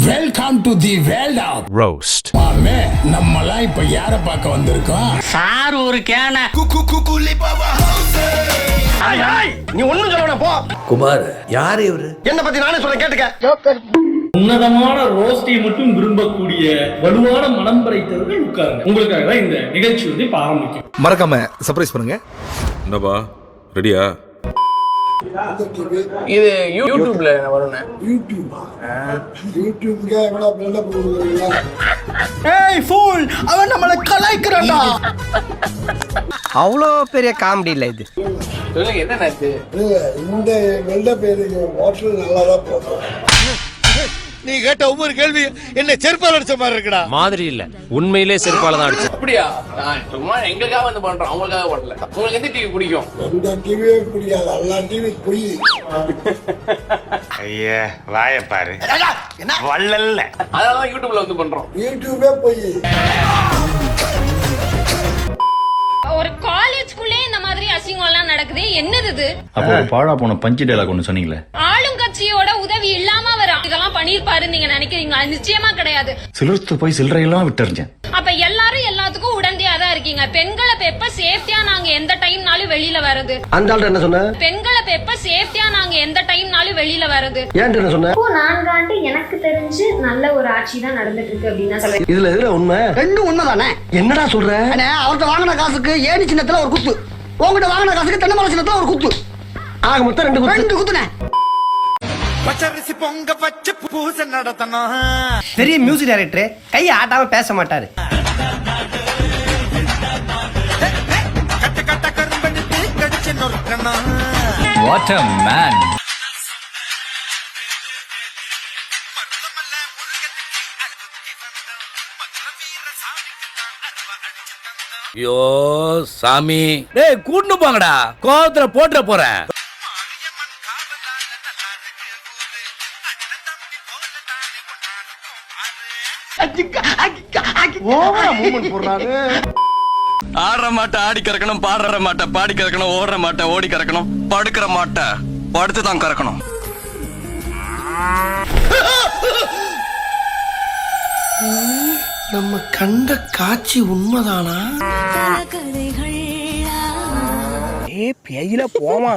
Welcome to the world of roast. மாமே நம்மலாம் இப்ப யாரை பார்க்க வந்திருக்கோம்? சார் ஒரு கேன நீ ஒண்ணும் சொல்லணும் போ. குமார் யார் இவரு? என்ன பத்தி நானே சொல்றேன் கேட்டுக்க. உன்னதமான ரோஸ்டை மட்டும் விரும்பக்கூடிய வலுவான மனம் படைத்தவர்கள் உட்காருங்க. உங்களுக்காக தான் இந்த நிகழ்ச்சி வந்து இப்ப ஆரம்பிக்கும். மறக்காம சர்ப்ரைஸ் பண்ணுங்க. என்னப்பா ரெடியா? இது யூடியூப்ல வரும்ண்ணே. ஏய் ஃபூல், அவன் நம்மள கலாய்க்கறான்டா. அவ்வளோ பெரிய காமெடி இல்லை இது. சொல்லுங்க என்ன ஆச்சு? இந்த வெள்ள பேருக்கு ஹோட்டல் நல்லா தான் போகும். நீ கேட்ட ஒவ்வொரு கேள்வி என்ன செருப்பால அடிச்ச மாதிரி இருக்குடா. மாதிரி இல்ல, உண்மையிலே செருப்பால தான் அடிச்சு. அப்படியா? நான் சும்மா எங்களுக்காக வந்து பண்றோம், அவங்களுக்காக பண்ணல. உங்களுக்கு எந்த டிவி பிடிக்கும்? இந்த டிவியே பிடிக்காது, எல்லா டிவி போய். ஐயா வாய பாரு. என்ன வள்ளல்ல. அதனால யூடியூப்ல வந்து பண்றோம். யூடியூபே போய். ஒரு காலேஜ்க்குள்ளே இந்த மாதிரி அசிங்கம் எல்லாம் நடக்குது. என்னது இது? அப்போ ஒரு பாழா போன பஞ்சு டயலாக் ஒன்னு சொன்னீங்களே, ஆளுங்கட்சியோட உதவி இல்லாம வரும் இதெல்லாம் பண்ணிருப்பாரு நீங்க நினைக்கிறீங்களா? நிச்சயமா கிடையாது. சிலர்த்து போய் சில்லறையெல்லாம் விட்டுறிஞ்சேன். அப்ப எல்லாரும் எல்லாத்துக்கும் உடந்தையா தான் இருக்கீங்க. பெண்களை எப்ப சேஃப்டியா நாங்க எந்த டைம்னாலும் வெளியில வரது? அந்த ஆள்கிட்ட என்ன சொன்ன? பெண்களை எப்ப சேஃப்டியா நாங்க எந்த டைம்னாலும் வெளியில வரது? ஏன்ட்ட என்ன சொன்ன? 4 ஆண்டு எனக்கு தெரிஞ்சு நல்ல ஒரு ஆட்சி தான் நடந்துட்டு இருக்கு அப்படின்னு நான் சொல்றேன். இதுல எதுல உண்மை? ரெண்டும் உண்மைதானே. என்னடா சொல்ற? அவர்கிட்ட வாங்கின காசுக்கு ஏணி சின்னத்துல ஒரு குத்து, உங்ககிட்ட வாங்கின காசுக்கு தென்னை மரம் சின்னத்துல ஒரு குத்து. ஆக மொத்தம் 2 குத்துனே. பச்சரிசி பொங்க பச்சை பூசை நடத்தணும். பெரிய மியூசிக் டைரக்டர் கையை ஆட்டாம பேச மாட்டாரு. கட்ட கட்ட கரும்பெடுத்து கடிச்சு நொறுக்கணும். What a man. ஐயோ சாமி, டேய் கூட்டு போங்கடா, கோவத்துல போட்டுற போறேன். ஆடுற மாட்டை ஆடி கறக்கணும், பாடுற மாட்டை பாடி கறக்கணும், ஓடுற மாட்டை ஓடி கறக்கணும், படுக்கிற மாட்டை படுத்து தான் கறக்கணும். நம்ம கண்ட காட்சி உண்மைதானா? ஏ பேயில போமா.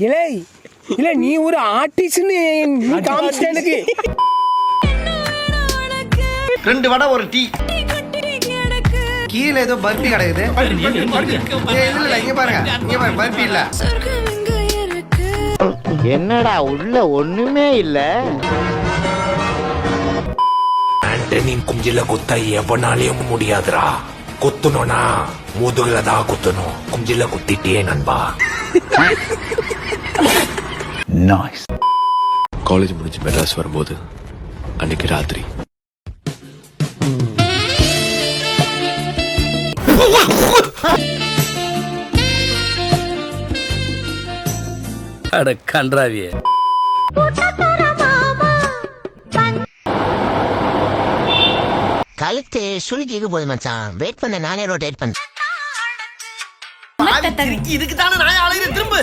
இல்லை இல்ல, நீ ஒரு ஆர்டிஸ்ட்னு நீ காமிச்சிட்ட எனக்கு. 2 வடை ஒரு டீ. கீழே ஏதோ பர்பி கிடக்குது. இல்ல இங்க பாருங்க, இங்க பாருங்க, பர்பி இல்ல. என்னடா உள்ள ஒண்ணுமே இல்ல. ஆண்டனின் குஞ்சில குத்த எவனாலையும் முடியாதுடா. குத்துனோனா முதுகுல தான் குத்தணும். குஞ்சில குத்திட்டே நண்பா. Nice. காலேஜ் முடிஞ்சு மெட்ராஸ் வரும்போது அன்னைக்கு ராத்திரி அட கன்றாவியே. கழுத்து சுருக்கிக்கு போது மச்சான். வெயிட் பண்ண, நானே ரோட்டேட் பண்ண. இதுக்கு தானே நான் அலையிறேன். திரும்ப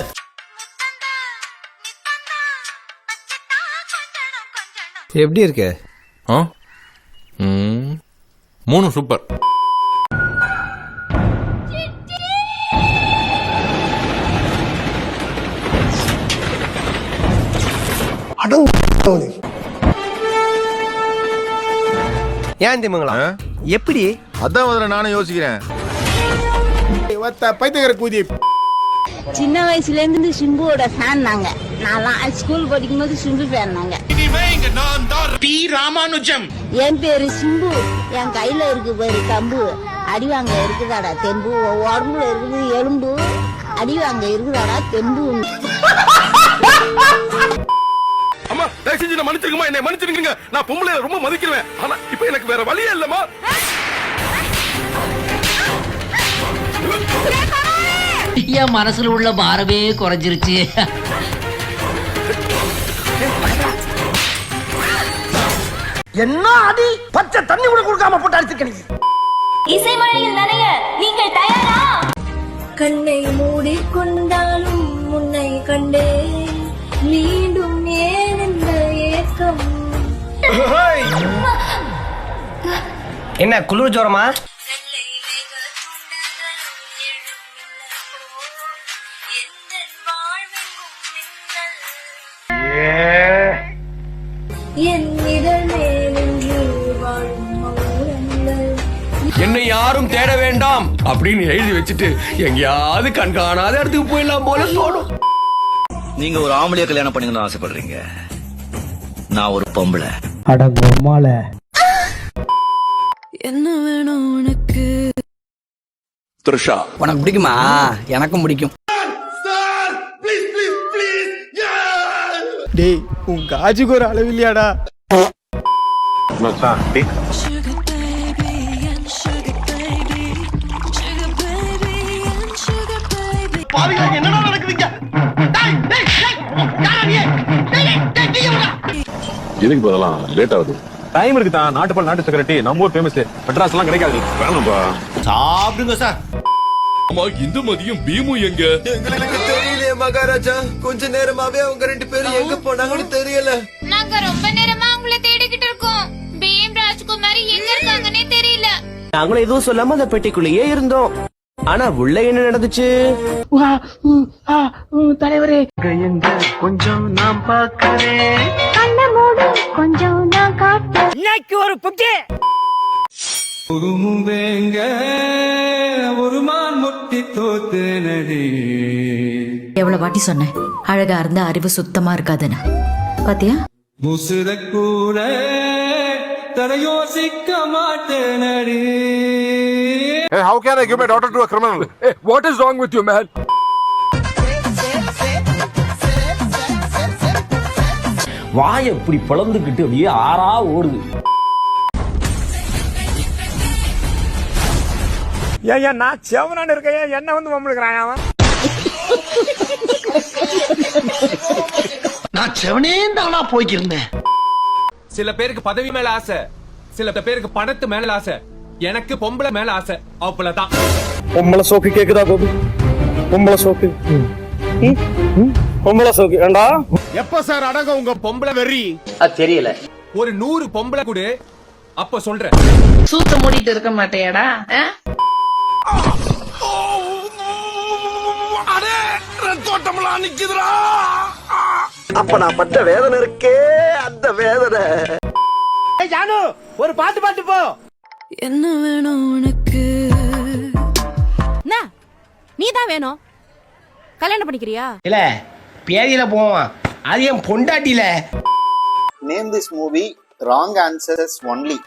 எப்படி இருக்கு? 3 சூப்பர். ஏன் திமுங்களா? எப்படி? அதான் முதல்ல நானும் யோசிக்கிறேன். பைத்தியக்கார கூதி. சின்ன வயசுல இருந்து சிம்புவோட ஃபேன் நாங்க. நான் ஸ்கூல் படிக்கும் போது சிம்பு ஃபேன் நாங்க. பி ராமானுஜம். என் பேரு சிம்பு. என் கையில இருக்கு பேரு கம்பு. அடிவாங்க இருக்குதாடா தெம்பு. உடம்புல இருக்குது எலும்பு. அடிவாங்க இருக்குதாடா தெம்பு. அம்மா தயவு செஞ்சு நான் மன்னிச்சிருக்கமா, என்னை மன்னிச்சிருக்கீங்க. நான் பொம்பளை ரொம்ப மதிக்கிறேன். ஆனா இப்ப எனக்கு வேற வழியே இல்லம்மா. என் மனசுல உள்ள பாரமே குறைஞ்சிருச்சு. என்ன அடி? பச்சை தண்ணி கூட கொடுக்காம போட்டு அடிச்சிருக்க நீ. இசைமழையில் நனைய நீங்கள் தயாரா? கண்ணை மூடிக்கொண்டாலும் முன்னை கண்டே மீண்டும் ஏன் இந்த ஏக்கம்? என்ன குளிர் ஜோரமா? என்னை யாரும் தேட வேண்டாம் அப்படின்னு எழுதி வச்சுட்டு எங்கேயாவது கண்காணாத இடத்துக்கு போயிடலாம் போல தோணும். நீங்க ஒரு ஆம்பளைய கல்யாணம் பண்ணிக்கணும்னு ஆசைப்படுறீங்க, நான் ஒரு பொம்பளை. அட பொம்மால என்ன வேணும் உனக்கு? த்ரிஷா உனக்கு பிடிக்குமா? எனக்கும் பிடிக்கும். டேய் உன் காஜுக்கு ஒரு அளவு இல்லையாடா? என்னடா நடக்குதுங்க? எதுக்கு பதிலாம் லேட் ஆகுது? டைம் இருக்கு தான். நாட்டுப்பால் நாட்டு செக்ரட்டரி நம்ம ஊர் ஃபேமஸ். மெட்ராஸ் எல்லாம் கிடைக்காது. வேணாம்பா. சாப்பிடுங்க சார். அம்மா இந்த மதியம் பீமு எங்க? எங்களுக்கு தெரியலையே மகாராஜா. கொஞ்ச நேரமாவே அவங்க 2 பேரும் எங்க போனாங்கன்னு தெரியல. நாங்க ரொம்ப நேரமா உங்களை தேடிக்கிட்டு இருக்கோம். பீம் ராஜ்குமாரி எங்க இருக்காங்கன்னே தெரியல. நாங்களும் எதுவும் சொல்லாம அந்த பெட்டிக்குள்ளேயே இருந்தோம். ஆனா உள்ள என்ன நடந்துச்சு? தலைவரே கொஞ்சம் நான் பாக்குறேன். கொஞ்சம் நான் காட்டு. இன்னைக்கு ஒரு புட்டி ஒரு மான் முட்டி தோத்து நடி. எவ்வளவு வாட்டி சொன்னேன், அழகா இருந்தா அறிவு சுத்தமா இருக்காதுன்னு. பாத்தியா? முசுர கூட தரையோசிக்க மாட்டேன் நடி. Hey, how can I give my daughter to a criminal? Hey, what is wrong with you, man? வாய் எப்படி பிளந்துக்கிட்டு அப்படியே ஆறா ஓடுது. ஏன் நான் செவனான்னு இருக்கேன், என்ன வந்து மம்மளுக்குறான் அவன். நான் செவனே தானா போய்க்கிருந்தேன். சில பேருக்கு பதவி மேல ஆசை, சில பேருக்கு பணத்து மேல ஆசை. எனக்கு பொம்பளை மேல ஆசை. அவ்வளவுதான். பொம்பளை சோக்கு கேக்குதா கோபி? பொம்பளை சோக்கு பொம்பளை சோக்கு ஏண்டா? எப்ப சார் அடங்க உங்க பொம்பளை வெறி? அது தெரியல. ஒரு 100 பொம்பளை கூட அப்ப சொல்றேன். சூத்த மூடிட்டு இருக்க மாட்டேடா? அடே ரத்தோட்டம்லாம் நிக்குதுடா. அப்ப நான் பட்ட வேதனை இருக்கே, அந்த வேதனை. ஜானு ஒரு பாட்டு போ. என்ன வேணும் உனக்கு? நீ தான் வேணும். கல்யாணம் பண்ணிக்கிறியா? இல்ல பேதியில போவான், அது என் பொண்டாட்டில. Name this movie wrong answers only.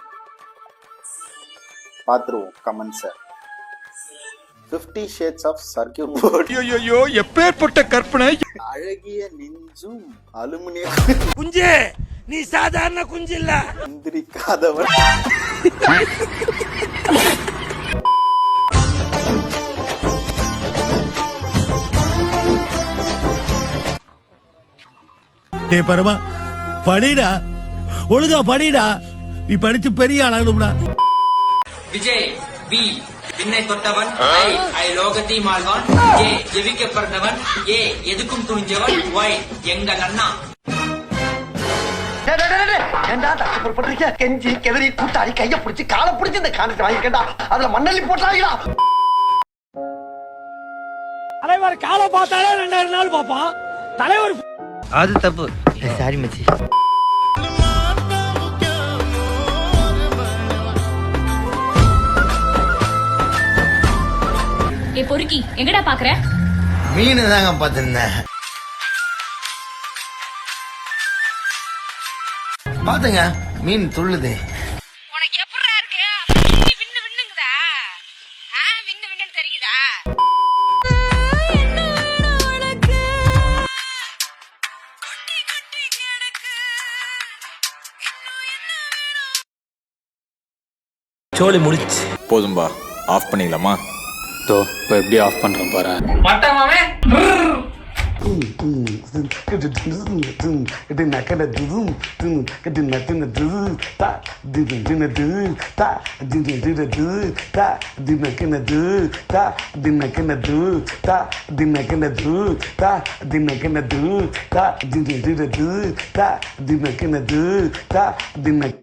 பாத்துருவோம் comments. 50 Shades of Circuit Board. ஐயோ எப்பேற்பட்ட கற்பனை. அழகிய நெஞ்சும் அலுமினிய குஞ்சே, நீ சாதாரண குஞ்சு இல்ல. எந்திரிக்காதவன். டே பரமா படிடா, ஒழுங்கா படிடா. நீ படிச்சு பெரிய ஆளாகணும்டா. விஜய் வி விண்ணை தொட்டவன், ஐ லோகத்தை மாழ்வான், ஏ ஜெபிக்க பிறந்தவன், ஏ எதுக்கும் துணிஞ்சவன், ஒய் எங்கள் அண்ணா. ஏண்டா தப்பு பொறுப்படுறீங்க? கெஞ்சி கெதறி கூட்டாளி கைய பிடிச்சி காலை பிடிச்சி இந்த காணத்தை வாங்கிக்கண்டா. அதுல மண்ணள்ளி போட்டாங்களா? தலைவர் காலை பார்த்தாலே 2000 நாள் பாப்பான் தலைவர். அது தப்பு. சாரி மச்சி. ஏ பொறுக்கி, எங்கடா பாக்குற? மீன் தாங்க பாத்துருந்தேன். பாத்துங்க மீன் துள்ளுது. உனக்கு எப்படிடா இருக்கு? விண்ணு விண்ணுங்குதா? விண்ணு விண்ணுன்னு தெரியுதா? சோலி முடிச்சு போதும்பா, ஆஃப் பண்ணிடலாமா? தோ இப்போ எப்படி ஆஃப் பண்றோம் பாரு. மட்டமாவே தினக்கென